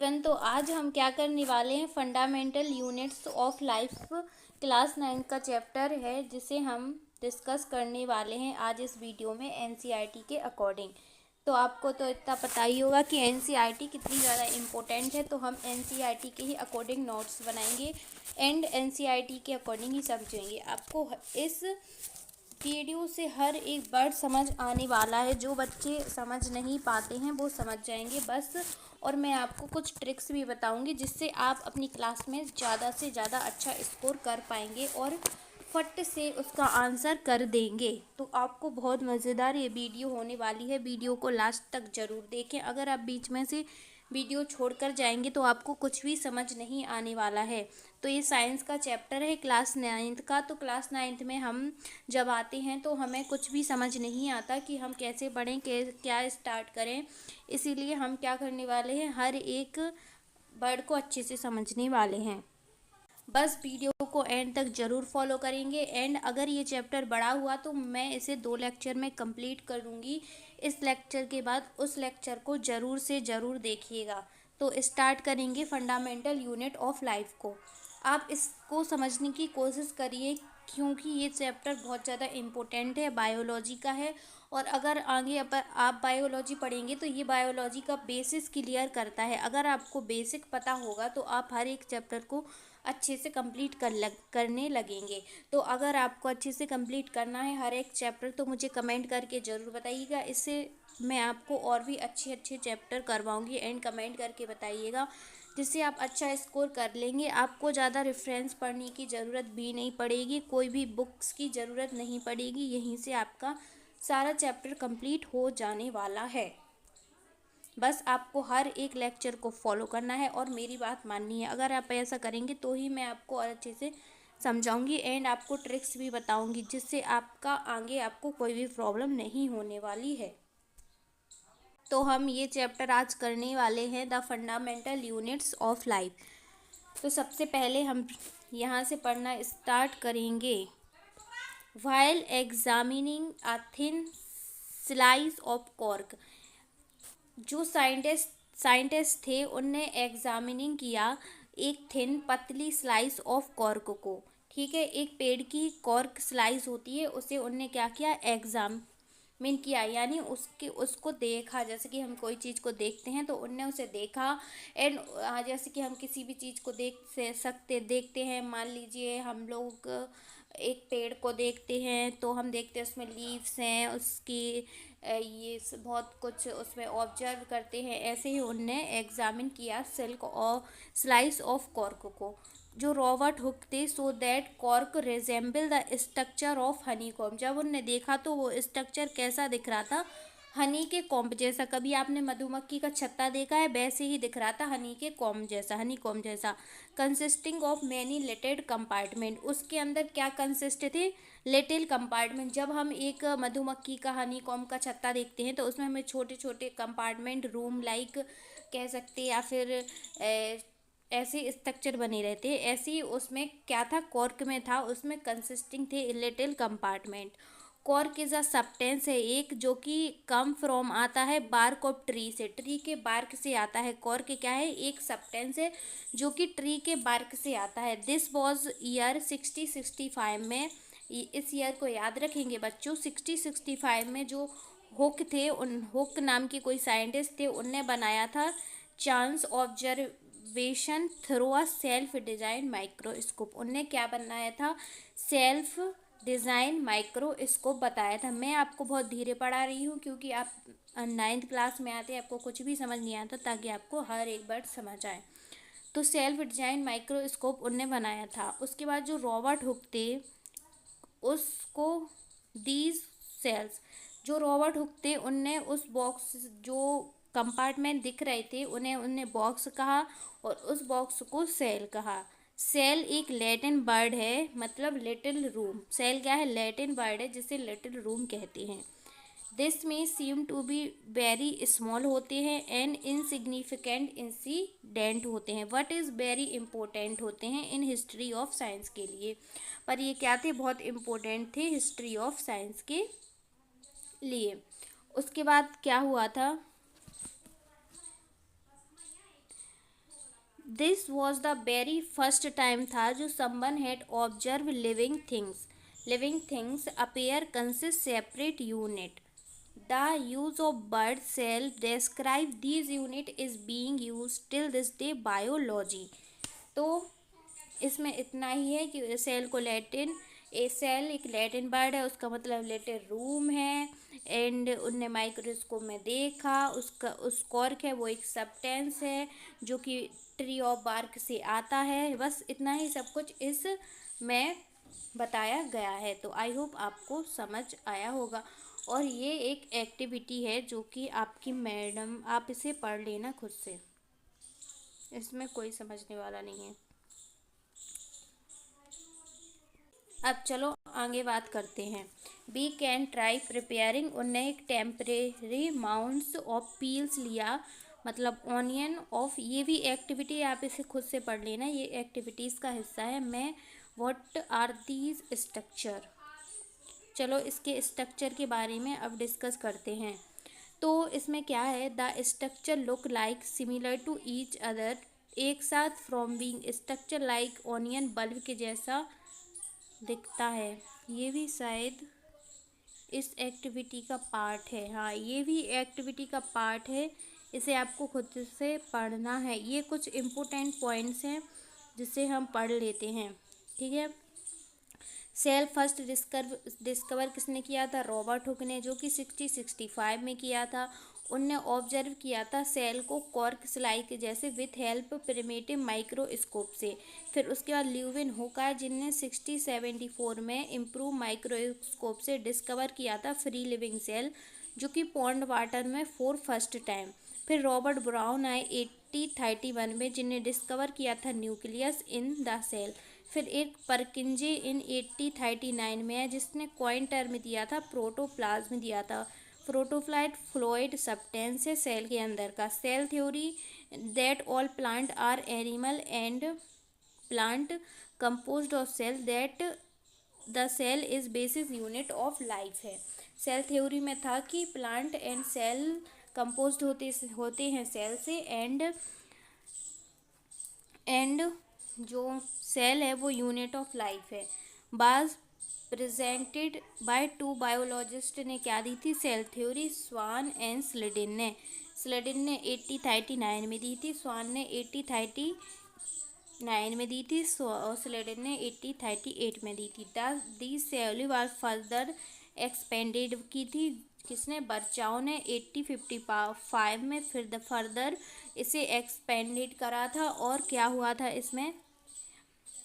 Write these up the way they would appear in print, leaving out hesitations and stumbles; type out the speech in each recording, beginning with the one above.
तो आज हम क्या करने वाले हैं, fundamental units of life class 9 का चैप्टर है जिसे हम डिस्कस करने वाले हैं आज इस वीडियो में एनसीईआरटी के अकॉर्डिंग। तो आपको तो इतना पता ही होगा कि एनसीईआरटी कितनी ज़्यादा इम्पोर्टेंट है, तो हम एनसीईआरटी के ही अकॉर्डिंग नोट्स बनाएंगे एंड एनसीईआरटी के अकॉर्डिंग ही समझेंगे। आपको इस वीडियो से हर एक वर्ड समझ आने वाला है। जो बच्चे समझ नहीं पाते हैं वो समझ जाएंगे बस। और मैं आपको कुछ ट्रिक्स भी बताऊंगी जिससे आप अपनी क्लास में ज़्यादा से ज़्यादा अच्छा स्कोर कर पाएंगे और फट से उसका आंसर कर देंगे। तो आपको बहुत मज़ेदार ये वीडियो होने वाली है। वीडियो को लास्ट तक ज़रूर देखें। अगर आप बीच में से वीडियो छोड़कर जाएंगे तो आपको कुछ भी समझ नहीं आने वाला है। तो ये साइंस का चैप्टर है क्लास 9 का। तो क्लास 9 में हम जब आते हैं तो हमें कुछ भी समझ नहीं आता कि हम कैसे पढ़ें, क्या स्टार्ट करें। इसीलिए हम क्या करने वाले हैं, हर एक वर्ड को अच्छे से समझने वाले हैं। बस वीडियो को एंड तक ज़रूर फॉलो करेंगे। एंड अगर ये चैप्टर बड़ा हुआ तो मैं इसे 2 लेक्चर में कंप्लीट कर दूँगी। इस लेक्चर के बाद उस लेक्चर को ज़रूर से ज़रूर देखिएगा। तो स्टार्ट करेंगे फंडामेंटल यूनिट ऑफ लाइफ को। आप इसको समझने की कोशिश करिए क्योंकि ये चैप्टर बहुत ज़्यादा इम्पोर्टेंट है, बायोलॉजी का है। और अगर आगे आप बायोलॉजी पढ़ेंगे तो ये बायोलॉजी का बेसिस क्लियर करता है। अगर आपको बेसिक पता होगा तो आप हर एक चैप्टर को अच्छे से कंप्लीट करने लगेंगे। तो अगर आपको अच्छे से कंप्लीट करना है हर एक चैप्टर तो मुझे कमेंट करके ज़रूर बताइएगा। इससे मैं आपको और भी अच्छे अच्छे चैप्टर करवाऊंगी एंड कमेंट करके बताइएगा जिससे आप अच्छा स्कोर कर लेंगे। आपको ज़्यादा रेफरेंस पढ़ने की ज़रूरत भी नहीं पड़ेगी, कोई भी बुक्स की ज़रूरत नहीं पड़ेगी। यहीं से आपका सारा चैप्टर कंप्लीट हो जाने वाला है। बस आपको हर एक लेक्चर को फॉलो करना है और मेरी बात माननी है। अगर आप ऐसा करेंगे तो ही मैं आपको और अच्छे से समझाऊंगी एंड आपको ट्रिक्स भी बताऊंगी जिससे आपका आगे आपको कोई भी प्रॉब्लम नहीं होने वाली है। तो हम ये चैप्टर आज करने वाले हैं the fundamental units of life. तो सबसे पहले हम यहाँ से पढ़ना स्टार्ट करेंगे। While examining a thin slice of cork. जो साइंटिस्ट थे उनने एग्जामिनिंग किया एक थिन पतली स्लाइस ऑफ कॉर्क को। ठीक है, एक पेड़ की कॉर्क स्लाइस होती है, उसे उनने क्या किया, एग्जामिन किया, यानी उसको देखा। जैसे कि हम कोई चीज़ को देखते हैं तो उनने उसे देखा। एंड जैसे कि हम किसी भी चीज़ को देखते हैं, मान लीजिए हम लोग एक पेड़ को देखते हैं तो हम देखते हैं उसमें लीव्स हैं, उसकी बहुत कुछ उसमें ऑब्जर्व करते हैं। ऐसे ही उनने एग्जामिन किया सिल्क और स्लाइस ऑफ कॉर्क को। जो रॉबर्ट हुक थे, so that cork resemble the structure of honey comb. जब उनने देखा तो वो स्ट्रक्चर कैसा दिख रहा था, हनी के कॉम्ब जैसा। कभी आपने मधुमक्खी का छत्ता देखा है, वैसे ही दिख रहा था हनी के कॉम्ब जैसा, हनी कॉम्ब जैसा। Consisting of many little compartment. उसके अंदर क्या कंसिस्ट थे, लिटिल कंपार्टमेंट। जब हम एक मधुमक्खी का हनी कॉम्ब का छत्ता देखते हैं तो उसमें हमें छोटे छोटे कंपार्टमेंट, रूम लाइक कह सकते हैं, या फिर ऐसे स्ट्रक्चर बने रहते हैं। ऐसे ही उसमें क्या था, कॉर्क में था, उसमें कंसिस्टिंग थे little compartment. Cork is a substance है एक जो कि कम फ्रॉम आता है बार्क ऑफ ट्री से, ट्री के बार्क से आता है। कॉर्क क्या है, एक सब्सटेंस है जो कि ट्री के बार्क से आता है। दिस वॉज ईयर 6065 में, इस ईयर को याद रखेंगे बच्चों। 6065 में जो हुक थे, उन हुक नाम के कोई साइंटिस्ट थे, उनने बनाया था chance observation through a self design microscope. उनने क्या बनाया था, सेल्फ डिज़ाइन माइक्रोस्कोप बताया था। मैं आपको बहुत धीरे पढ़ा रही हूँ क्योंकि आप 9th क्लास में आते आपको कुछ भी समझ नहीं आता, ताकि आपको हर एक वर्ड समझ आए। तो सेल्फ डिजाइन माइक्रोस्कोप उनने बनाया था। उसके बाद जो रॉबर्ट हुक थे उसको दीज सेल्स, जो रॉबर्ट हुक थे उनने उस बॉक्स, जो कंपार्टमेंट दिख रहे थे उन्हें उनने बॉक्स कहा और उस बॉक्स को सेल कहा। सेल एक लैटिन वर्ड है, मतलब लिटिल रूम। सेल क्या है, लैटिन वर्ड है जिसे लिटिल रूम कहते हैं। दिस में seem to be very small होते हैं एंड इनसिग्निफिकेंट इंसिडेंट होते हैं, वट इज़ वेरी इंपॉर्टेंट होते हैं इन हिस्ट्री ऑफ साइंस के लिए। पर ये क्या थे, बहुत इम्पोर्टेंट थे हिस्ट्री ऑफ साइंस के लिए। उसके बाद क्या हुआ था, this was the very first time था जो someone had observe living things appear consist separate unit. The use of word cell describe these unit is being use till this day biology. तो इसमें इतना ही है कि सेल को Latin, a cell एक लैटिन वर्ड है, उसका मतलब लेटर रूम है। एंड उनने माइक्रोस्कोप में देखा, उसका उस कॉर्क है वो एक सब्सटेंस है जो कि ट्री ऑफ बार्क से आता है। बस इतना ही सब कुछ इस में बताया गया है। तो आई होप आपको समझ आया होगा। और ये एक एक्टिविटी है जो कि आपकी मैडम, आप इसे पढ़ लेना खुद से, इसमें कोई समझने वाला नहीं है। अब चलो आगे बात करते हैं। We can try preparing. उनने एक टेम्परेरी माउंट्स ऑफ पील्स लिया, मतलब ऑनियन ऑफ। ये भी एक्टिविटी आप इसे खुद से पढ़ लेना, ये एक्टिविटीज़ का हिस्सा है। मैं व्हाट आर दीज स्ट्रक्चर। चलो इसके स्ट्रक्चर के बारे में अब डिस्कस करते हैं। तो इसमें क्या है, the structure look like similar to each other, एक साथ from being structure like onion, bulb के जैसा दिखता है। ये भी शायद इस एक्टिविटी का पार्ट है। हाँ, ये भी एक्टिविटी का पार्ट है, इसे आपको खुद से पढ़ना है। ये कुछ इम्पोर्टेंट पॉइंट्स हैं जिसे हम पढ़ लेते हैं, ठीक है। सेल फर्स्ट डिस्कवर किसने किया था, रॉबर्ट हुक ने, जो कि 65 में किया था। उनने ऑब्जर्व किया था सेल को कॉर्क स्लाई के जैसे विथ हेल्प प्रिमिटिव माइक्रोस्कोप से। फिर उसके बाद ल्यूविन हुक आए जिनने 74 में इम्प्रूव माइक्रोस्कोप से डिस्कवर किया था फ्री लिविंग सेल, जो कि पॉन्ड वाटर में फॉर फर्स्ट टाइम। फिर रॉबर्ट ब्राउन आए 1831 में जिन्हें डिस्कवर किया था न्यूक्लियस इन द सेल। फिर एक परकिंजे इन 1839 में है जिसने कॉइन टर्म दिया था प्रोटोप्लाज्म दिया था। प्रोटोफ्लाइट फ्लूइड सब्सटेंस है सेल के अंदर का। Cell theory that all plant or animal and plant composed of cell that the cell is basis unit of life है। सेल थ्योरी में था कि प्लांट एंड सेल कंपोज्ड होते हैं सेल से, एंड जो सेल है वो यूनिट ऑफ लाइफ है। बाज प्रेजेंटेड बाय टू बायोलॉजिस्ट ने क्या दी थी, सेल थ्योरी, स्वान एंड स्लेडिन ने। स्लेडिन ने 1839 में दी थी, स्वान ने 1839 में दी थी, स्लेडिन ने 1838 में दी थी। दी सेल वाज फर्दर एक्सपेंडेड की थी किसने, बर्चाओ ने 1855 में। फिर फर्दर इसे एक्सपेंडेड करा था। और क्या हुआ था इसमें,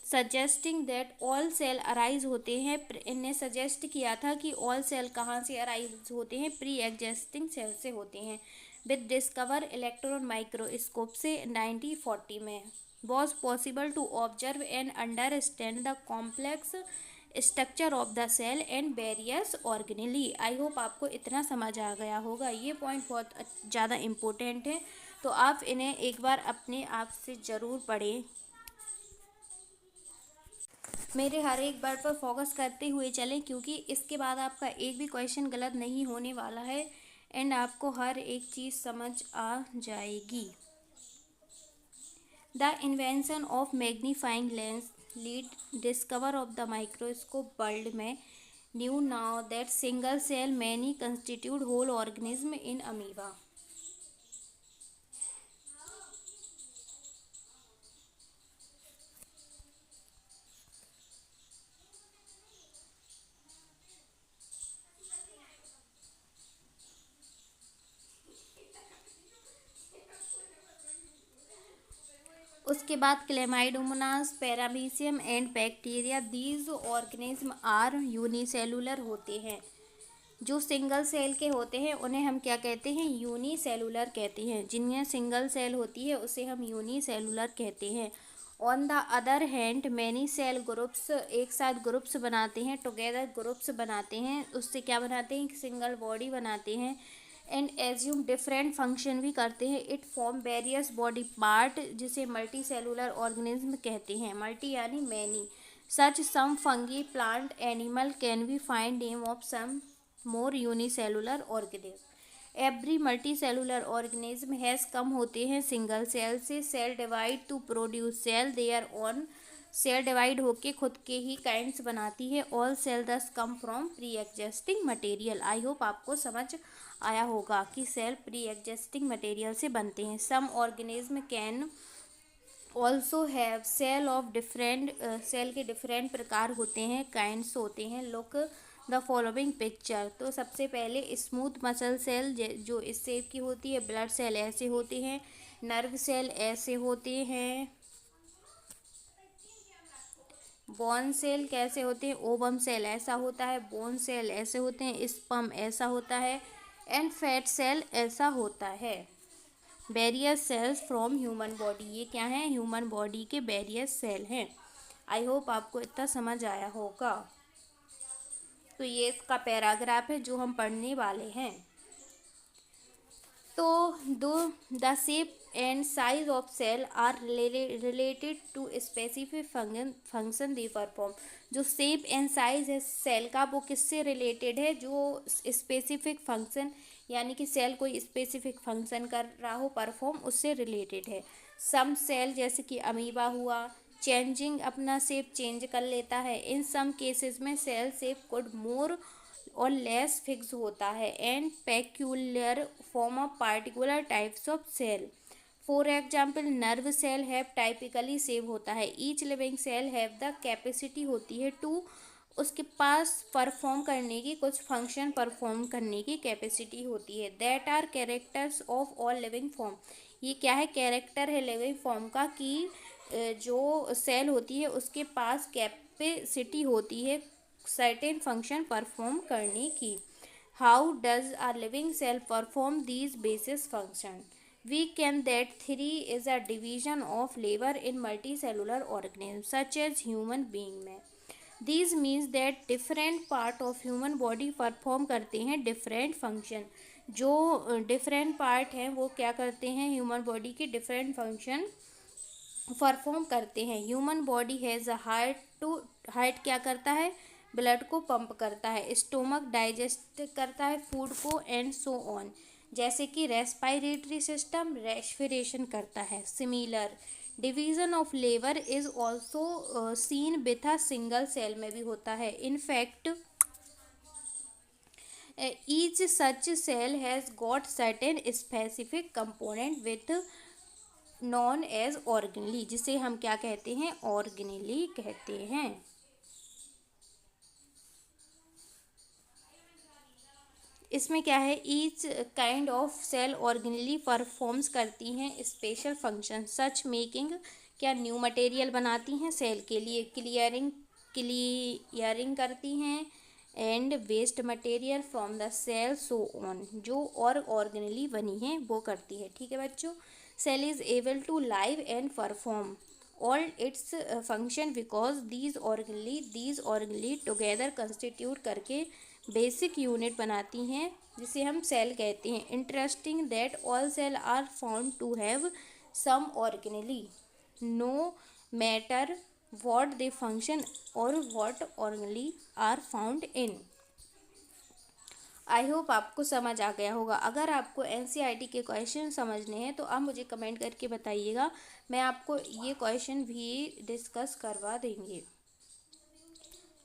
suggesting that all cell arise होते हैं, इनने सजेस्ट किया था कि ऑल सेल कहाँ से अराइज होते हैं, प्री एग्जिस्टिंग सेल से होते हैं। विद डिस्कवर इलेक्ट्रॉन माइक्रोस्कोप से 1940 में was possible to observe and understand the complex structure of the cell and various organelles. I hope आपको इतना समझ आ गया होगा। ये पॉइंट बहुत ज़्यादा इम्पोर्टेंट है, तो आप इन्हें एक बार अपने आप से ज़रूर पढ़ें। मेरे हर एक वर्ड पर फोकस करते हुए चलें, क्योंकि इसके बाद आपका एक भी क्वेश्चन गलत नहीं होने वाला है एंड आपको हर एक चीज़ समझ आ जाएगी। The invention of magnifying lens lead discover of the microscope world में knew now that single cell many constitute whole organism in amoeba. उसके बाद Chlamydomonas, paramecium and bacteria, these organism are unicellular होते हैं। जो सिंगल सेल के होते हैं उन्हें हम क्या कहते हैं, यूनिसेलुलर कहते हैं। जिनमें सिंगल सेल होती है उसे हम यूनिसेलुलर कहते हैं। On the other hand many cell groups, एक साथ ग्रुप्स बनाते हैं, टुगेदर ग्रुप्स बनाते हैं, उससे क्या बनाते हैं, सिंगल बॉडी बनाते हैं। एंड एज्यूम डिफरेंट फंक्शन भी करते हैं। It form various body part, जिसे मल्टी सेलुलर ऑर्गेनिज्म कहते हैं। मल्टी यानी many. Such some fungi plant animal can be find name of some more unicellular organism. Every multi cellular organism has come होते हैं single cell से। Cell divide to produce cell their own. Cell divide होके खुद के ही kinds बनाती है। All cell दस come from pre existing material. I hope आपको समझ आया होगा कि सेल प्री एग्जिस्टिंग मटेरियल से बनते हैं। Some organism can also have cell of different. Cell के डिफरेंट प्रकार होते हैं, काइंड्स होते हैं। Look the following picture. तो सबसे पहले स्मूथ मसल सेल जो इस शेप की होती है। ब्लड सेल ऐसे होते हैं। नर्व सेल ऐसे होते हैं। बोन सेल कैसे होते हैं? ओवम सेल ऐसा होता है। बोन सेल ऐसे होते हैं। स्पर्म ऐसा होता है। एंड फैट सेल ऐसा होता है। Various cells from human body. ये क्या है? ह्यूमन बॉडी के वेरियस सेल हैं। आई होप आपको इतना समझ आया होगा। तो ये इसका पैराग्राफ है जो हम पढ़ने वाले हैं। तो the shape and size of cell are related to specific function they perform. जो शेप एंड साइज है सेल का वो किससे रिलेटेड है? जो स्पेसिफिक फंक्शन, यानी कि सेल कोई स्पेसिफिक फंक्शन कर रहा हो परफॉर्म, उससे रिलेटेड है। सम सेल जैसे कि अमीबा हुआ, चेंजिंग अपना शेप चेंज कर लेता है। इन सम केसेस में सेल शेप कुड मोर और लेस फिक्स होता है and peculiar form of particular types of cell. For example nerve cell have typically shape होता है। Each living cell have the capacity होती है टू, उसके पास perform करने की, कुछ फंक्शन परफॉर्म करने की कैपेसिटी होती है। That are characters of all living form. ये क्या है? कैरेक्टर है लिविंग फॉर्म का कि जो सेल होती है उसके पास कैपेसिटी होती है सर्टेन फंक्शन परफॉर्म करने की। How does a living cell perform these basis function? We can that three is a division of labour in multi cellular organism such as human being में। These means that different part of human body perform करते हैं different function. जो different part हैं वो क्या करते हैं? Human body के डिफरेंट फंक्शन परफॉर्म करते हैं। Human body has a heart क्या करता है? ब्लड को पंप करता है। स्टोमक डाइजेस्ट करता है फूड को एंड सो ऑन। जैसे कि रेस्पिरेटरी सिस्टम रेस्पिरेशन करता है। Similar division of labour is also seen with a single cell में भी होता है। In fact each such cell has got certain specific component with known as organelles, जिसे हम क्या कहते हैं? ऑर्गेनली कहते हैं। इसमें क्या है? Each kind of cell organelles performs करती हैं स्पेशल फंक्शन सच मेकिंग, क्या न्यू मटेरियल बनाती हैं सेल के लिए, क्लियरिंग करती हैं and waste material from the cell so on. जो और ऑर्गेनली बनी है वो करती है। ठीक है बच्चों। Cell is able to live and perform all its function because these organelles together constitute करके बेसिक यूनिट बनाती हैं जिसे हम सेल कहते हैं। Interesting that all cell are found to have some organelle no matter what they function और what organelle are found in. I hope आपको समझ आ गया होगा। अगर आपको एनसीईआरटी के क्वेश्चन समझने हैं तो आप मुझे कमेंट करके बताइएगा, मैं आपको ये क्वेश्चन भी डिस्कस करवा देंगे।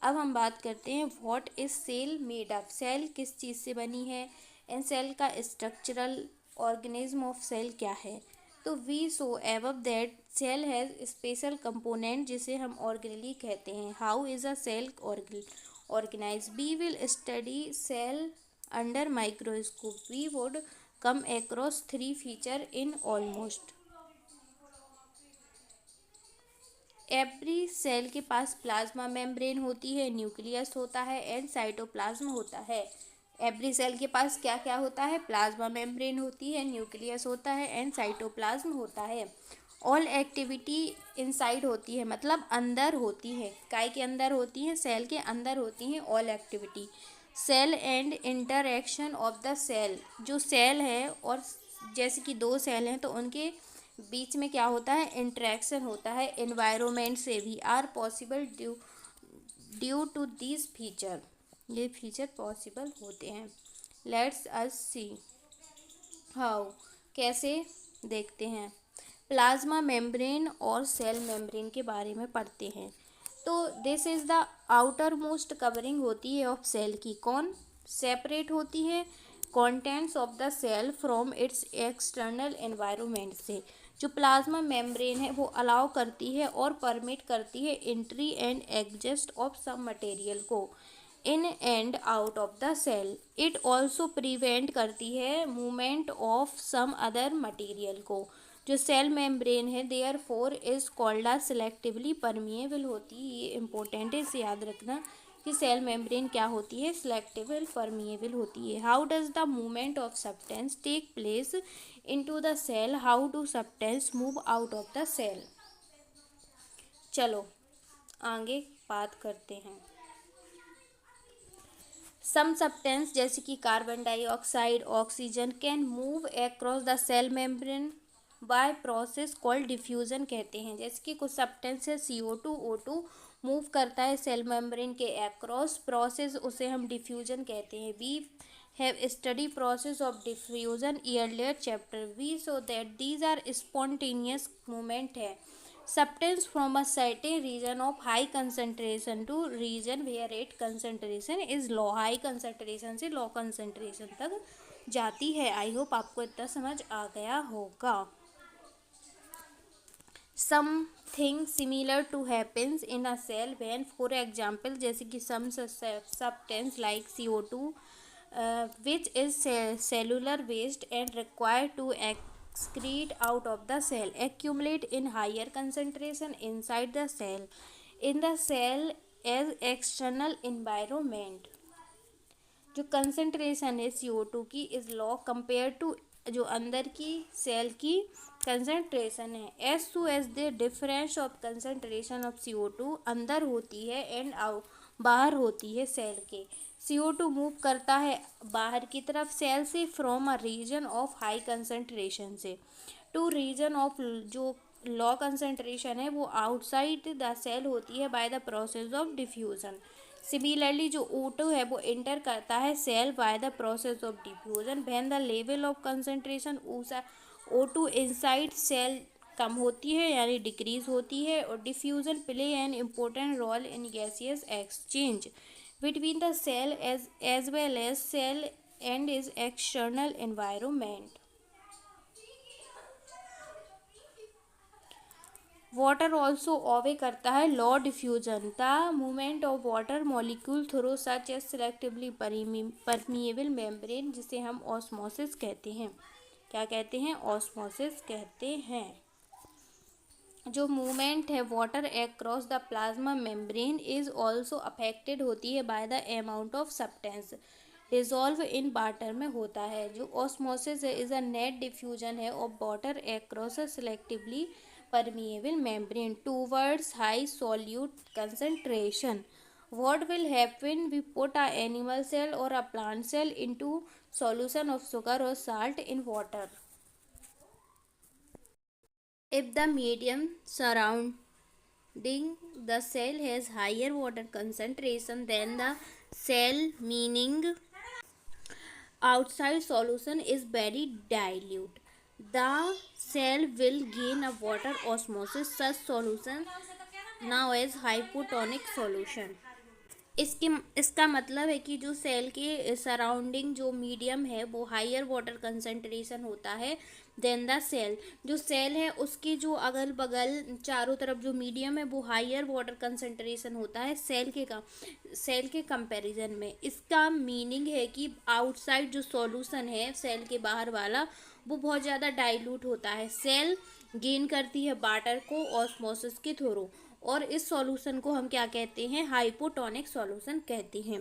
अब हम बात करते हैं what is cell made up. Cell किस चीज़ से बनी है एंड सेल का स्ट्रक्चरल ऑर्गेनिज्म ऑफ सेल क्या है। तो we saw above that cell has special component जिसे हम ऑर्गेनली कहते हैं। How is a cell organise? We will study cell under microscope. We would come across three feature in almost every cell के पास plasma membrane होती है, nucleus होता है and cytoplasm होता है। एवरी सेल के पास क्या क्या होता है? प्लाज्मा मेम्ब्रेन होती है, न्यूक्लियस होता है एंड साइटोप्लाज्म होता है। ऑल एक्टिविटी इनसाइड होती है, मतलब अंदर होती है। काय के अंदर होती है? सेल के अंदर होती हैं all activity. Cell and interaction of the cell. जो सेल है और जैसे कि दो सेल हैं तो उनके बीच में क्या होता है? इंटरेक्शन होता है एनवायरनमेंट से भी। Are possible due to this feature. ये फीचर पॉसिबल होते हैं। लेट्स अस सी हाउ, कैसे, देखते हैं। प्लाज्मा मेम्ब्रेन और सेल मेम्ब्रेन के बारे में पढ़ते हैं। तो this is the outermost covering होती है ऑफ सेल की, कौन सेपरेट होती है contents of the cell from its external environment से। जो प्लाज्मा मेम्ब्रेन है वो अलाउ करती है और परमिट करती है entry and exist of some material को in and out of the cell. It also prevent करती है movement of some other material को। जो सेल मेम्ब्रेन है therefore is called a selectively permeable होती है। ये इंपॉर्टेंट है, इसे याद रखना कि सेल मेम्ब्रेन क्या होती है, सिलेक्टिवल परमिएबल होती है। How does the movement of substance take place into the cell, how do substance move out of the cell. चलो आगे बात करते हैं। सम सब्सटेंस जैसे कि carbon dioxide, oxygen can move across the cell membrane by process called diffusion कहते हैं। जैसे कि कुछ सब्सटेंस है CO2 O2 मूव करता है सेल मेम्ब्रेन के अक्रॉस प्रोसेस, उसे हम डिफ्यूजन कहते हैं। We have study process of diffusion earlier chapter. We saw that these are spontaneous movement है substance from a certain region of high concentration to region where its concentration is low। High concentration से low concentration तक जाती है। आई hope आपको इतना समझ आ गया होगा। Something similar to happens in a cell when for example जैसे कि some substance like CO2 which is cellular waste and required to excrete out of the cell accumulate in higher concentration inside the cell in the cell as external environment। जो concentration है CO2 की is law compare to जो अंदर की cell की concentration है। As to as the difference of concentration of CO2 अंदर होती है एंड आउट बाहर होती है सेल के। CO2 मूव करता है बाहर की तरफ सेल से from a region of high concentration से टू रीजन ऑफ जो लो कंसंट्रेशन है वो आउटसाइड द सेल होती है by the process of diffusion. Similarly जो O2 है वो एंटर करता है cell by the process of diffusion when the level of concentration O2 inside cell कम होती है यानी डिक्रीज होती है। और diffusion play an important role in gaseous exchange between the cell as well as cell and is external environment. Water also obey करता है law diffusion. The movement of water molecule through such A selectively permeable membrane जिसे हम osmosis कहते हैं। क्या कहते हैं, osmosis कहते हैं। जो मूवमेंट है water across the plasma membrane is also affected होती है by the amount of substance dissolve in water में होता है। जो ऑस्मोसिस है इज अ नेट डिफ्यूजन है of water across a selectively permeable membrane towards high solute concentration। What will happen we put a animal cell or a plant cell into solution of sugar or salt in water। If the medium surrounding the cell has higher water concentration than the cell, meaning outside solution is very dilute, the cell will gain a water osmosis। Such solution now as hypotonic solution। इसका मतलब है कि जो cell के surrounding जो medium है वो higher water concentration होता है देन द सेल। जो सेल है उसकी जो अगल बगल चारों तरफ जो मीडियम है वो हायर वाटर कंसंट्रेशन होता है सेल के कंपैरिजन में। इसका मीनिंग है कि आउटसाइड जो सॉल्यूशन है सेल के बाहर वाला वो बहुत ज़्यादा डाइल्यूट होता है। सेल गेन करती है वाटर को ऑस्मोसिस के थ्रू और इस सॉल्यूशन को हम क्या कहते हैं, हाइपोटोनिक सॉल्यूशन कहते हैं।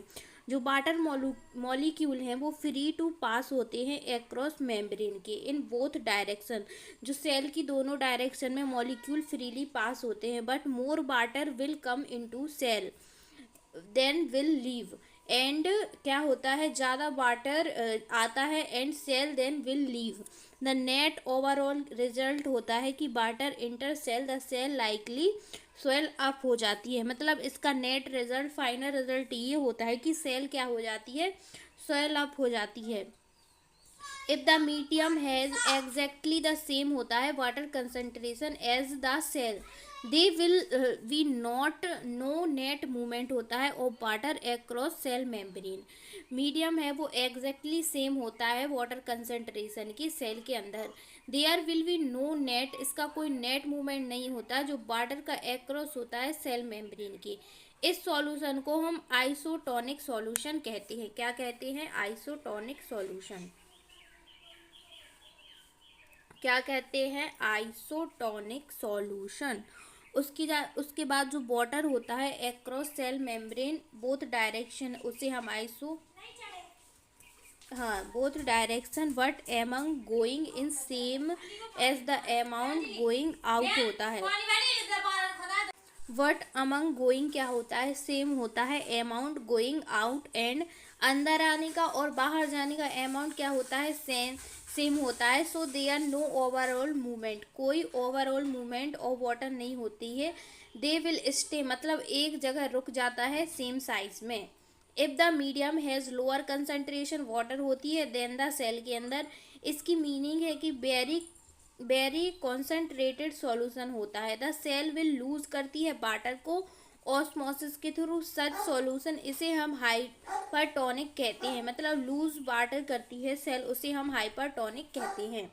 जो वाटर मॉलिक्यूल हैं वो फ्री टू पास होते हैं एक्रॉस मेम्ब्रेन के इन बोथ डायरेक्शन। जो सेल की दोनों डायरेक्शन में मॉलिक्यूल फ्रीली पास होते हैं but more water will come into cell then will leave. And क्या होता है, ज़्यादा वाटर आता है and cell then will leave. The net overall result होता है कि water enter cell the cell likely swell up हो जाती है। मतलब इसका नेट रिजल्ट फाइनल रिजल्ट ये होता है कि सेल क्या हो जाती है, स्वेल अप हो जाती है। If the medium has exactly the same होता है water concentration as the cell, they will we not no net movement होता है of water across cell membrane. Medium है वो एग्जैक्टली सेम होता है वाटर कंसंट्रेशन की सेल के अंदर, there will be no net, इसका कोई नेट मूवमेंट नहीं होता जो वाटर का अक्रॉस होता है सेल मेम्ब्रेन की। इस सॉल्यूशन को हम आइसोटोनिक सॉल्यूशन कहते हैं। क्या कहते हैं? Isotonic solution. क्या कहते हैं? Isotonic solution. उसके बाद जो वाटर होता है across cell membrane both direction, उसे हम both direction but among going in same as the amount going out होता है। वट अमंग गोइंग क्या होता है? सेम होता है अमाउंट गोइंग आउट, एंड अंदर आने का और बाहर जाने का अमाउंट क्या होता है? सेम होता है। So they are no overall movement, कोई ओवरऑल मूवमेंट ऑफ वाटर नहीं होती है। दे विल स्टे मतलब एक जगह रुक जाता है सेम साइज में। If the medium has lower concentration water होती है देन द सेल के अंदर, इसकी मीनिंग है कि वेरी कॉन्सेंट्रेटेड सॉल्यूशन होता है। द सेल विल लूज करती है वाटर को ऑस्मोसिस के थ्रू सच सॉल्यूशन, इसे हम हाइपरटोनिक कहते हैं। मतलब लूज वाटर करती है सेल, उसे हम हाइपरटोनिक कहते हैं।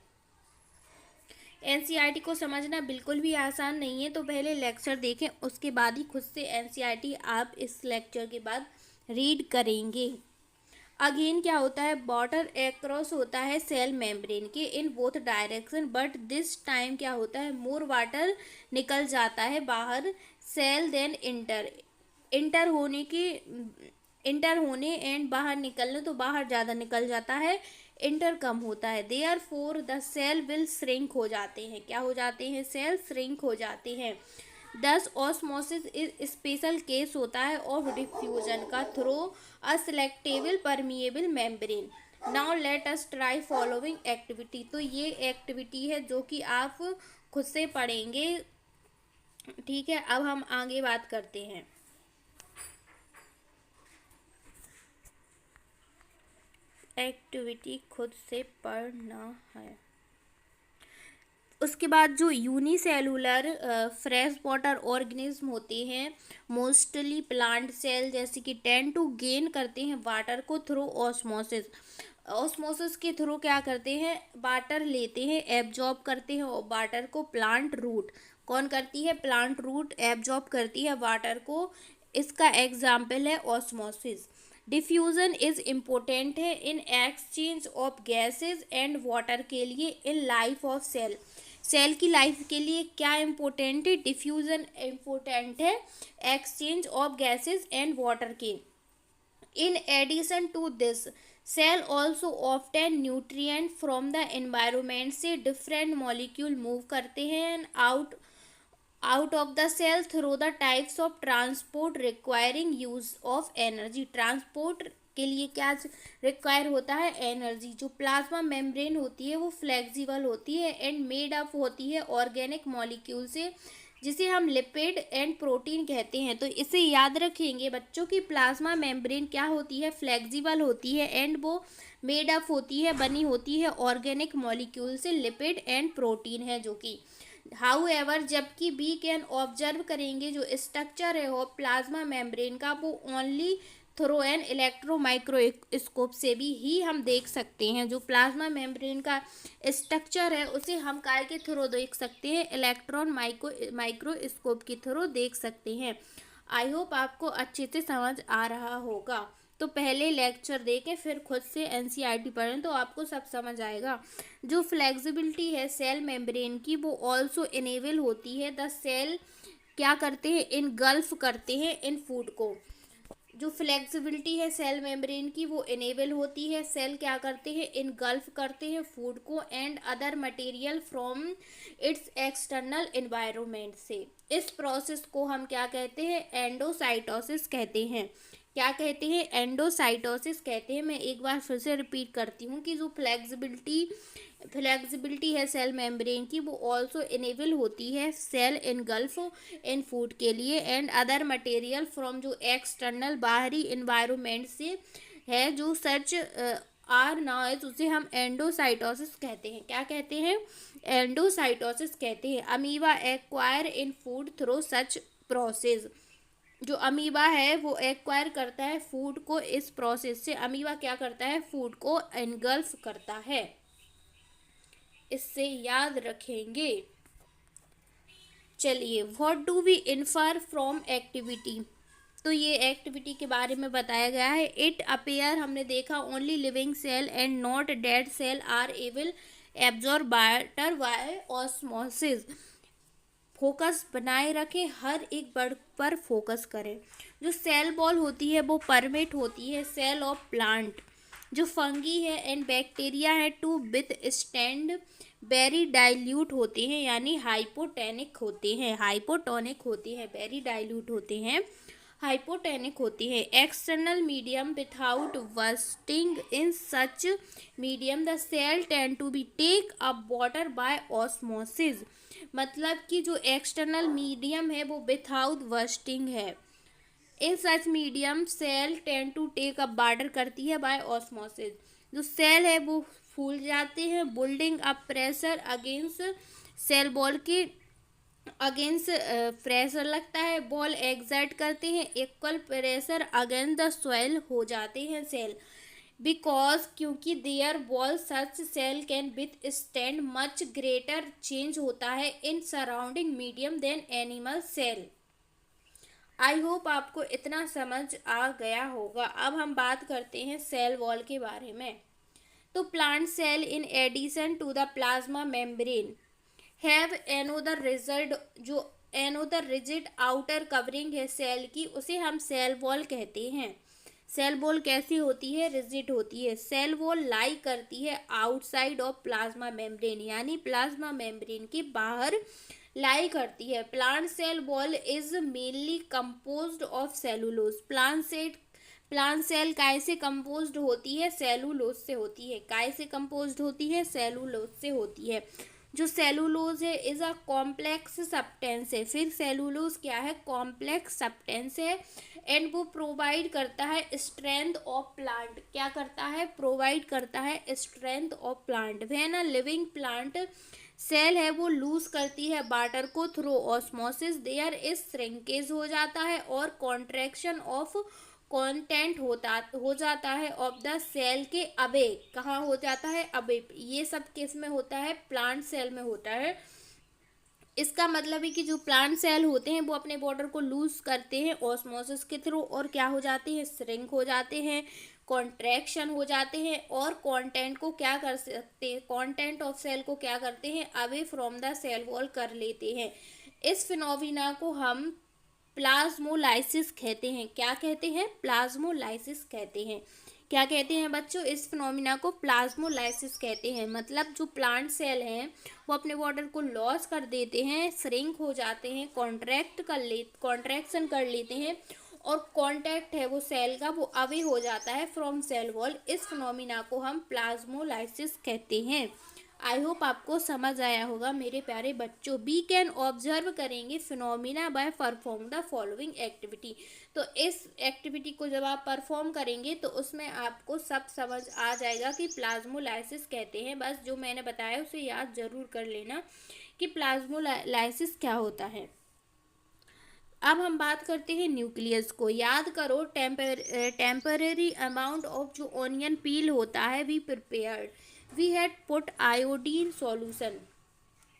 एनसीईआरटी को समझना बिल्कुल भी आसान नहीं है, तो पहले लेक्चर देखें, उसके बाद ही खुद से एनसीईआरटी आप इस लेक्चर के बाद रीड करेंगे। अगेन क्या होता है? वाटर एक्रॉस होता है सेल मेम्ब्रेन के in both direction, but this time क्या होता है? मोर वाटर निकल जाता है बाहर सेल देन इंटर होने एंड बाहर निकलने, तो बाहर ज़्यादा निकल जाता है, इंटर कम होता है। Therefore the cell will shrink हो जाते हैं। क्या हो जाते हैं? सेल श्रिंक हो जाते हैं। दस ऑस्मोसिस इज स्पेशल केस होता है ऑफ डिफ्यूजन का through a selectable permeable membrane. Now let us try following activity. तो ये एक्टिविटी है जो कि आप खुद से पढ़ेंगे, ठीक है। अब हम आगे बात करते हैं। एक्टिविटी खुद से पढ़ना है। उसके बाद जो यूनिसेलुलर फ्रेश वाटर ऑर्गेनिज्म होते हैं, मोस्टली प्लांट सेल, जैसे कि टेंड टू गेन करते हैं वाटर को थ्रू ऑस्मोसिस। ऑस्मोसिस के थ्रू क्या करते हैं? वाटर लेते हैं, एब्जॉर्ब करते हैं और वाटर को प्लांट रूट कौन करती है? प्लांट रूट एब्जॉर्ब करती है वाटर को। इसका एग्जाम्पल है ऑस्मोसिस। डिफ्यूजन इज इम्पोर्टेंट है in exchange of gases and water के लिए in life of cell. Cell की लाइफ के लिए क्या इम्पोर्टेंट है? डिफ्यूजन इम्पोर्टेंट है exchange of gases and water के। In addition to this cell also often nutrient from the environment से डिफरेंट मॉलिक्यूल मूव करते हैं out of the cell through the types of transport requiring use of energy. Transport के लिए क्या require होता है? Energy. जो प्लाज्मा मेम्ब्रेन होती है वो फ्लेक्सिबल होती है एंड मेड अप होती है ऑर्गेनिक मॉलिक्यूल से, जिसे हम लिपिड एंड प्रोटीन कहते हैं। तो इसे याद रखेंगे बच्चों की प्लाज्मा मेम्ब्रेन क्या होती है? फ्लेक्सिबल होती है एंड वो मेड अप होती है, बनी होती है ऑर्गेनिक मॉलिक्यूल से, लिपिड एंड प्रोटीन है जो कि। हाउएवर जबकि वी कैन ऑब्जर्व करेंगे जो स्ट्रक्चर है वो प्लाज्मा मेम्ब्रेन का, वो only through an electro microscope से भी ही हम देख सकते हैं। जो प्लाज्मा मेम्ब्रेन का स्ट्रक्चर है उसे हम काय के थ्रू देख सकते हैं? इलेक्ट्रॉन माइक्रोस्कोप के थ्रू देख सकते हैं। आई होप आपको अच्छे से समझ आ रहा होगा। तो पहले लेक्चर देखें फिर खुद से एनसीईआरटी पढ़ें तो आपको सब समझ आएगा। जो फ्लेक्सिबिलिटी है सेल मेम्ब्रेन की वो ऑल्सो इनेबल होती है द सेल क्या करते हैं? इनगल्फ करते हैं इन फूड को। जो फ्लेक्सिबिलिटी है सेल मेम्ब्रेन की वो इनेबल होती है, सेल क्या करते हैं? इनगल्फ करते हैं फूड को and other material from its external environment से। इस प्रोसेस को हम क्या कहते हैं? एंडोसाइटोसिस कहते हैं। क्या कहते हैं? एंडोसाइटोसिस कहते हैं। मैं एक बार फिर से रिपीट करती हूँ कि जो फ्लेक्सिबिलिटी है सेल मेम्ब्रेन की वो ऑल्सो इनेबल होती है सेल इनगल्फ इन फूड के लिए एंड अदर मटेरियल फ्रॉम जो एक्सटर्नल बाहरी इन्वायरमेंट से है, जो सच RNAs, उसे हम एंडोसाइटोसिस कहते हैं। क्या कहते हैं? एंडोसाइटोसिस कहते हैं। अमीबा एक्वायर इन फूड थ्रू सच प्रोसेस। जो अमीबा है वो एक्वायर करता है फूड को, इस प्रोसेस से अमीबा क्या करता है? फूड को एनगल्फ करता है। इससे याद रखेंगे। चलिए, what do we infer from activity. तो ये एक्टिविटी के बारे में बताया गया है। इट अपेयर, हमने देखा, only living cell and not dead cell are able absorb water by osmosis. Focus बनाए रखें, हर एक वर्ड पर फोकस करें। जो सेल वॉल होती है वो परमिट होती है सेल ऑफ प्लांट। जो फंगी है एंड बैक्टीरिया है to withstand very dilute होते हैं, यानी हाइपोटेनिक होते हैं। हाइपोटोनिक होते हैं, वेरी डाइल्यूट होते हैं, हाइपोटेनिक होती है। External medium without bursting, in such medium the cell tend to be take up water by osmosis. मतलब कि जो एक्सटर्नल मीडियम है वो विथआउट वर्स्टिंग है। In such medium cell tend to take up water करती है बाय ऑस्मोसिस। जो cell है वो फूल जाते हैं, building up pressure against cell wall के अगेंस्ट प्रेशर लगता है, बॉल एग्जर्ट करते हैं, equal pressure against the soil हो जाते हैं सेल। बिकॉज, क्योंकि their wall such cell can withstand much greater change होता है in surrounding medium then animal cell. I hope आपको इतना समझ आ गया होगा। अब हम बात करते हैं सेल वॉल के बारे में। तो plant cell in addition to the plasma membrane have another result, जो एनोदर रिजिड आउटर कवरिंग है सेल की, उसे हम सेल वॉल कहते हैं। सेल वॉल कैसी होती है? रिजिड होती है। सेल वॉल लाई करती है आउटसाइड ऑफ प्लाज्मा मेम्ब्रेन, यानी प्लाज्मा मेम्ब्रेन के बाहर लाई करती है। Plant cell wall is mainly composed of cellulose. Plant cell काय से कंपोज्ड होती है? सेलुलोज से होती है। काय से कंपोज्ड होती है? सेलुलोज से होती है। जो सेलुलोज है इज अ कॉम्प्लेक्स सब्सटेंस है। फिर सेलुलोज क्या है? कॉम्प्लेक्स सब्सटेंस है एंड वो प्रोवाइड करता है स्ट्रेंथ ऑफ प्लांट। क्या करता है? प्रोवाइड करता है strength of plant. When a living plant cell है वो लूज करती है वाटर को through osmosis, there is shrinkage हो जाता है और कॉन्ट्रैक्शन ऑफ कंटेंट हो जाता है ऑफ द सेल के अवे। कहाँ हो जाता है? अवे। ये सब किस में होता है? प्लांट सेल में होता है। इसका मतलब है कि जो प्लांट सेल होते हैं वो अपने बॉर्डर को लूज करते हैं ऑस्मोसिस के थ्रू और क्या हो जाते हैं? श्रिंक हो जाते हैं, कॉन्ट्रैक्शन हो जाते हैं और कंटेंट को क्या कर सकते हैं? कंटेंट ऑफ सेल को क्या करते हैं? Away from the cell wall कर लेते हैं। इस फिनोमिना को हम प्लाज्मोलाइसिस कहते हैं। क्या कहते हैं? प्लाज्मोलाइसिस कहते हैं। क्या कहते हैं बच्चों? इस फिनोमिना को प्लाज्मोलाइसिस कहते हैं। मतलब जो प्लांट सेल हैं वो अपने बॉर्डर को लॉस कर देते हैं, श्रिंक हो जाते हैं, कॉन्ट्रैक्शन कर लेते हैं और कांटेक्ट है वो सेल का वो अवे हो जाता है फ्रॉम सेल वॉल। इस फिनोमिना को हम प्लाज्मोलाइसिस कहते हैं। आई होप आपको समझ आया होगा मेरे प्यारे बच्चों। वी कैन ऑब्जर्व करेंगे phenomena by perform the following activity. तो इस एक्टिविटी को जब आप परफॉर्म करेंगे तो उसमें आपको सब समझ आ जाएगा कि प्लाज्मोलाइसिस कहते हैं। बस जो मैंने बताया उसे याद जरूर कर लेना कि प्लाज्मोलाइसिस क्या होता है। अब हम बात करते हैं न्यूक्लियस को। याद करो, टेम्पररी अमाउंट ऑफ जो ऑनियन पील होता है we prepared, we had put iodine solution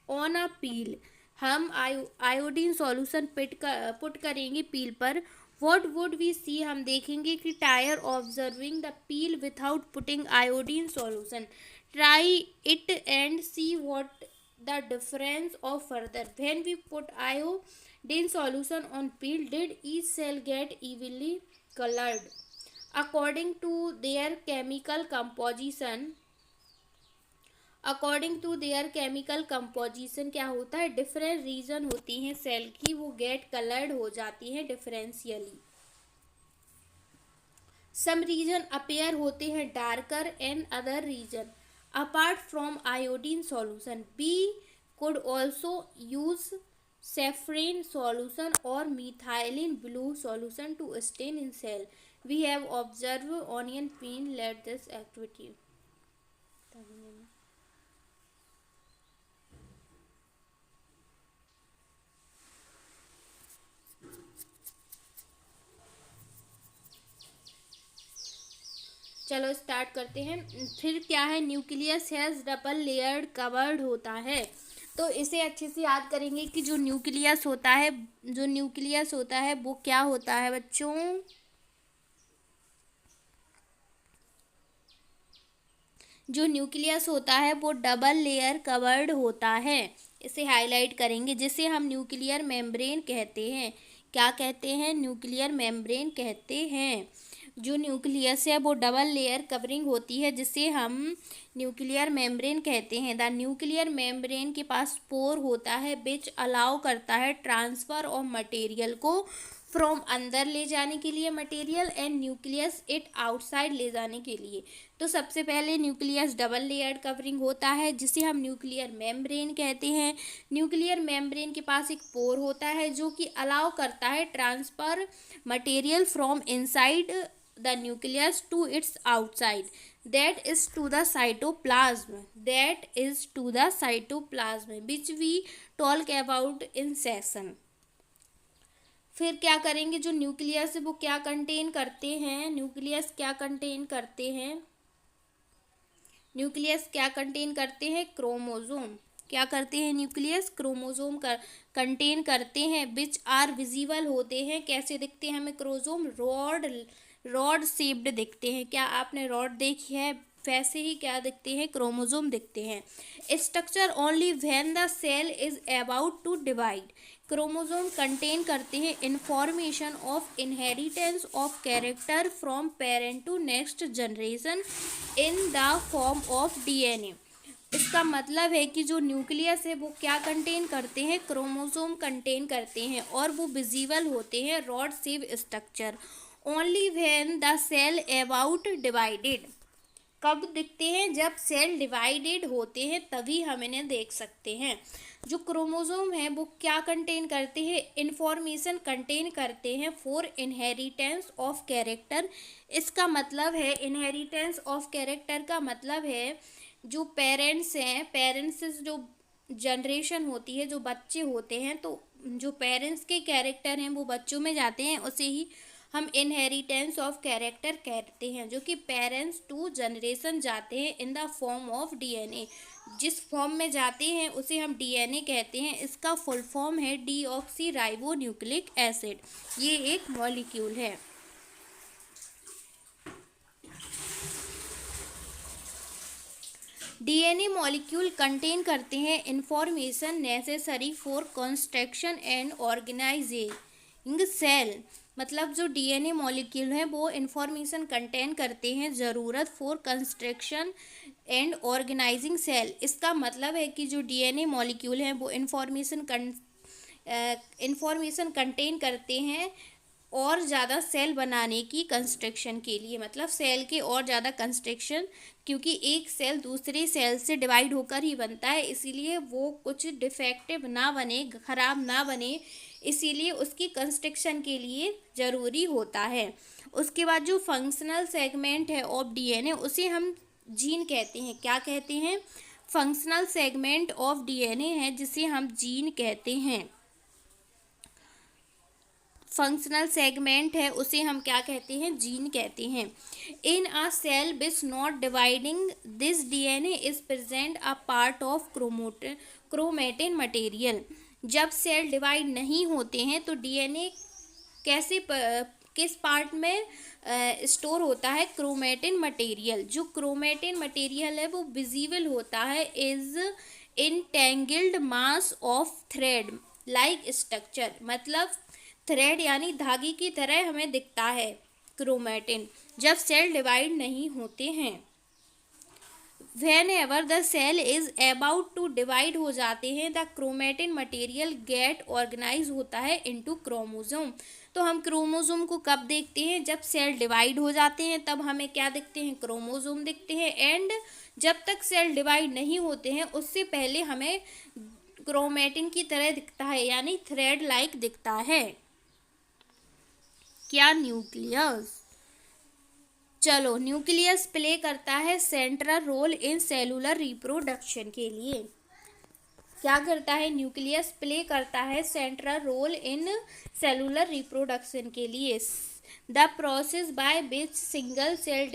on a peel. हम आयोडीन सॉल्यूशन पुट करेंगे पील पर। What would we see? हम देखेंगे कि try observing the peel without putting iodine solution, try it and see what the difference of further. When we put iodine solution on peel, did each cell get evenly colored according to their chemical composition? According to their chemical composition क्या होता है? Different reason होती हैं cell की, वो gate coloured हो जाती हैं डिफरेंशियली। सम रीजन अपेयर होते हैं darker and other region. Apart from iodine solution we could also use safranin solution और methylene blue solution to stain in cell. We have observe onion peel let this activity. चलो start करते हैं। फिर क्या है, nucleus has double layered covered होता है। तो इसे अच्छे से याद करेंगे कि जो न्यूक्लियस होता है वो क्या होता है बच्चों। जो न्यूक्लियस होता है वो डबल लेयर कवर्ड होता है। इसे हाईलाइट करेंगे, जिसे हम न्यूक्लियर मेम्ब्रेन कहते हैं। क्या कहते हैं? न्यूक्लियर मेम्ब्रेन कहते हैं। जो न्यूक्लियस है वो डबल लेयर कवरिंग होती है, जिसे हम न्यूक्लियर मेम्ब्रेन कहते हैं। द न्यूक्लियर मेम्ब्रेन के पास पोर होता है विच अलाउ करता है ट्रांसफ़र ऑफ मटेरियल को फ्रॉम अंदर ले जाने के लिए material and nucleus it outside ले जाने के लिए। तो सबसे पहले न्यूक्लियस डबल लेयर्ड कवरिंग होता है, जिसे हम न्यूक्लियर मेम्ब्रेन कहते हैं। न्यूक्लियर मेम्ब्रेन के पास एक पोर होता है जो कि अलाउ करता है transfer material from inside the nucleus to its outside, that is to the cytoplasm which we talk about in session। फिर क्या करेंगे, जो न्यूक्लियस है वो क्या कंटेन करते हैं? न्यूक्लियस क्या कंटेन करते हैं? क्रोमोसोम। क्या करते हैं? न्यूक्लियस क्रोमोसोम कंटेन करते हैं विच आर विजिबल होते हैं। कैसे दिखते हैं हमें क्रोमोसोम? रॉड शेप्ड दिखते हैं। क्या आपने रॉड देखी है? वैसे ही क्या दिखते हैं? क्रोमोसोम दिखते हैं। Structure only when the cell is about to divide. Chromosome contain करते हैं information of inheritance of character from parent to next generation in the form of DNA. इसका मतलब है कि जो न्यूक्लियस है वो क्या कंटेन करते हैं? क्रोमोसोम कंटेन करते हैं, और वो विजिबल होते हैं rod shape structure only when the cell about divided. कब दिखते हैं? जब सेल डिवाइडेड होते हैं तभी हम इन्हें देख सकते हैं। जो क्रोमोसोम है वो क्या कंटेन करते हैं? इंफॉर्मेशन कंटेन करते हैं फॉर इनहेरिटेंस ऑफ कैरेक्टर। इसका मतलब है, इनहेरिटेंस ऑफ कैरेक्टर का मतलब है जो पेरेंट्स हैं, पेरेंट्स से जो जनरेशन होती है, जो बच्चे होते हैं, तो जो पेरेंट्स के कैरेक्टर हैं वो बच्चों में जाते हैं, उसे ही हम इनहेरिटेंस ऑफ कैरेक्टर कहते हैं। जो कि पेरेंट्स टू जनरेशन जाते हैं in the form of DNA. जिस फॉर्म में जाते हैं उसे हम डीएनए कहते हैं। इसका फुल फॉर्म है डीऑक्सी राइबो न्यूक्लिक एसिड। ये एक मॉलिक्यूल है। डीएनए मॉलिक्यूल कंटेन करते हैं information necessary for construction and organizing cell. मतलब जो डीएनए मॉलिक्यूल हैं वो इंफॉर्मेशन कंटेन करते हैं ज़रूरत for construction and organizing cell. इसका मतलब है कि जो डीएनए मॉलिक्यूल हैं वो इंफॉर्मेशन कंटेन करते हैं और ज़्यादा सेल बनाने की कंस्ट्रक्शन के लिए। मतलब सेल के और ज़्यादा कंस्ट्रक्शन, क्योंकि एक सेल दूसरे सेल से डिवाइड होकर ही बनता है, इसीलिए वो कुछ डिफेक्टिव ना बने, ख़राब ना बने, इसीलिए उसकी कंस्ट्रक्शन के लिए ज़रूरी होता है। उसके बाद जो फंक्शनल सेगमेंट है ऑफ डीएनए उसे हम जीन कहते हैं। क्या कहते हैं? फंक्शनल सेगमेंट ऑफ डीएनए है जिसे हम जीन कहते हैं। फंक्शनल सेगमेंट है उसे हम क्या कहते हैं? जीन कहते हैं। In a cell which not dividing this DNA is present a part of chromatin material. जब सेल डिवाइड नहीं होते हैं तो डीएनए किस पार्ट में स्टोर होता है? Chromatin material. जो क्रोमेटिन मटेरियल है वो विजिबल होता है is entangled mass of thread like structure. मतलब थ्रेड यानी धागे की तरह हमें दिखता है क्रोमेटिन, जब सेल डिवाइड नहीं होते हैं। Whenever the cell is about to divide हो जाते हैं, the chromatin material get organize होता है इनटू क्रोमोसोम। तो हम क्रोमोसोम को कब देखते हैं? जब सेल डिवाइड हो जाते हैं, तब हमें क्या दिखते हैं? क्रोमोसोम दिखते हैं। एंड जब तक सेल डिवाइड नहीं होते हैं उससे पहले हमें क्रोमेटिन की तरह दिखता है, यानी थ्रेड लाइक दिखता है। क्या? न्यूक्लियस। चलो, न्यूक्लियस प्ले करता है central role in cellular reproduction के लिए। क्या करता है? न्यूक्लियस प्ले करता है central role in cellular reproduction के लिए। The process by which single cell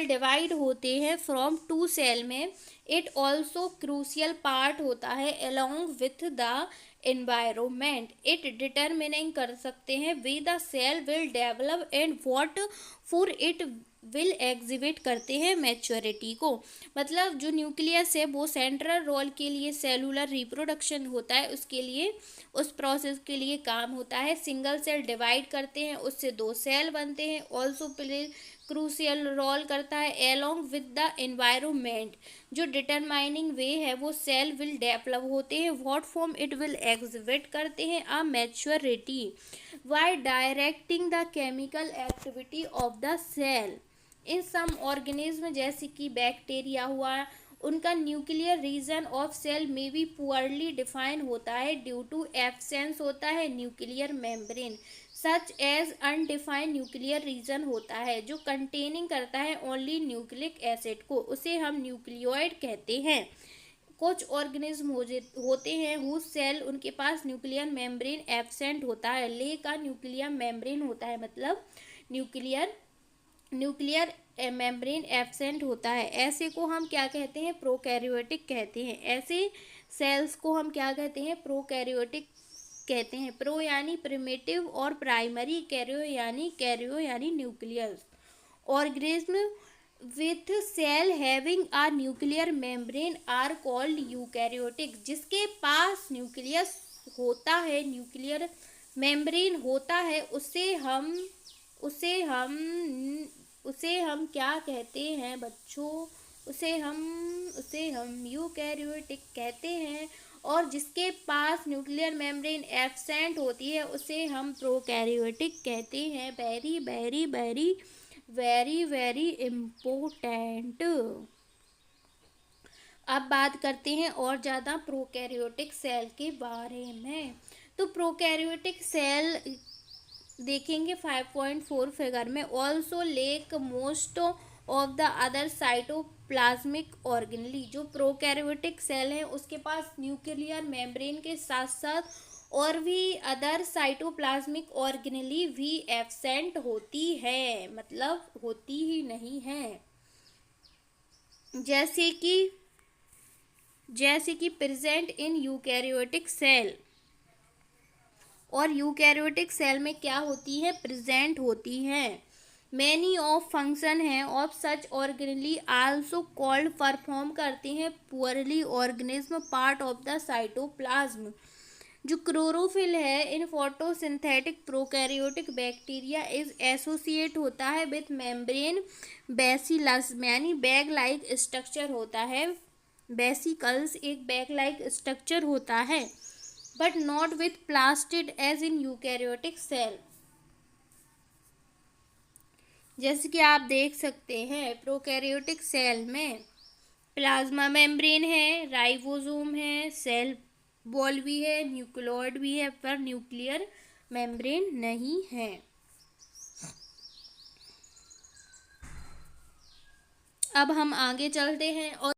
divide होते हैं फ्रॉम टू सेल में। इट ऑल्सो क्रूशियल पार्ट होता है along with the environment. It determining कर सकते हैं way the cell will develop and what for it will exhibit करते हैं मैच्योरिटी को। मतलब जो न्यूक्लियस है वो सेंट्रल रोल के लिए सेलुलर रिप्रोडक्शन होता है, उसके लिए, उस प्रोसेस के लिए काम होता है। सिंगल सेल डिवाइड करते हैं, उससे दो सेल बनते हैं। ऑल्सो प्ले क्रूशियल रोल करता है एलोंग विद द एनवायरमेंट। जो डिटरमाइनिंग वे है वो सेल विल डेवलप होते हैं, what form it will exhibit करते हैं a maturity, by directing the chemical activity of the cell. In some organism जैसे कि बैक्टीरिया हुआ, उनका न्यूक्लियर रीजन ऑफ सेल में भी पुअरली डिफाइन होता है ड्यू टू एब्सेंस होता है nuclear membrane. Such as undefined nuclear region होता है जो कंटेनिंग करता है ओनली न्यूक्लिक एसिड को, उसे हम न्यूक्लियोइड कहते हैं। कुछ ऑर्गेनिज्म होते हैं हुज सेल, उनके पास न्यूक्लियर मेम्ब्रेन एब्सेंट होता है, ले का न्यूक्लियर मेम्ब्रेन होता है, मतलब न्यूक्लियर मेम्ब्रेन एब्सेंट होता है। ऐसे को हम क्या कहते हैं? प्रोकैरियोटिक कहते हैं। ऐसे सेल्स को हम क्या कहते हैं? प्रोकैरियोटिक कहते हैं। प्रो यानी प्रिमिटिव और प्राइमरी, कैरियो यानी nucleus. Organism with cell having a nuclear membrane are called eukaryotic. जिसके पास न्यूक्लियस होता है, न्यूक्लियर मेम्ब्रेन होता है, उसे हम क्या कहते हैं बच्चों? उसे हम यूकैरियोटिक कहते हैं। और जिसके पास न्यूक्लियर मेम्ब्रेन एब्सेंट होती है उसे हम प्रोकैरियोटिक कहते हैं। Very very very very very important. अब बात करते हैं और ज़्यादा प्रोकैरियोटिक सेल के बारे में। तो प्रोकैरियोटिक सेल देखेंगे 5.4 फिगर में। Also lake most of the other cytoplasmic organelle. जो प्रोकैरियोटिक सेल है उसके पास न्यूक्लियर मेम्ब्रेन के साथ साथ और भी अदर साइटोप्लाज्मिक ऑर्गेनली भी एब्सेंट होती है, मतलब होती ही नहीं है। जैसे कि प्रेजेंट इन यूकैरियोटिक सेल। और यूकैरियोटिक सेल में क्या होती है? प्रेजेंट होती है। मैनी ऑफ फंक्शन है of such organelle also called perform करते हैं poorly organism part of the cytoplasm. जो क्लोरोफिल है इन photosynthetic prokaryotic bacteria is associate होता है विथ मेम्ब्रेन बेसिलस, यानी बैग लाइक स्ट्रक्चर होता है। बेसिकल्स एक बैग लाइक स्ट्रक्चर होता है, but not with plastid as in eukaryotic cell. जैसे कि आप देख सकते हैं प्रोकैरियोटिक सेल में प्लाज्मा मेम्ब्रेन है, राइबोसोम है, सेल वॉल भी है, न्यूक्लियोइड भी है, पर न्यूक्लियर मेम्ब्रेन नहीं है। अब हम आगे चलते हैं और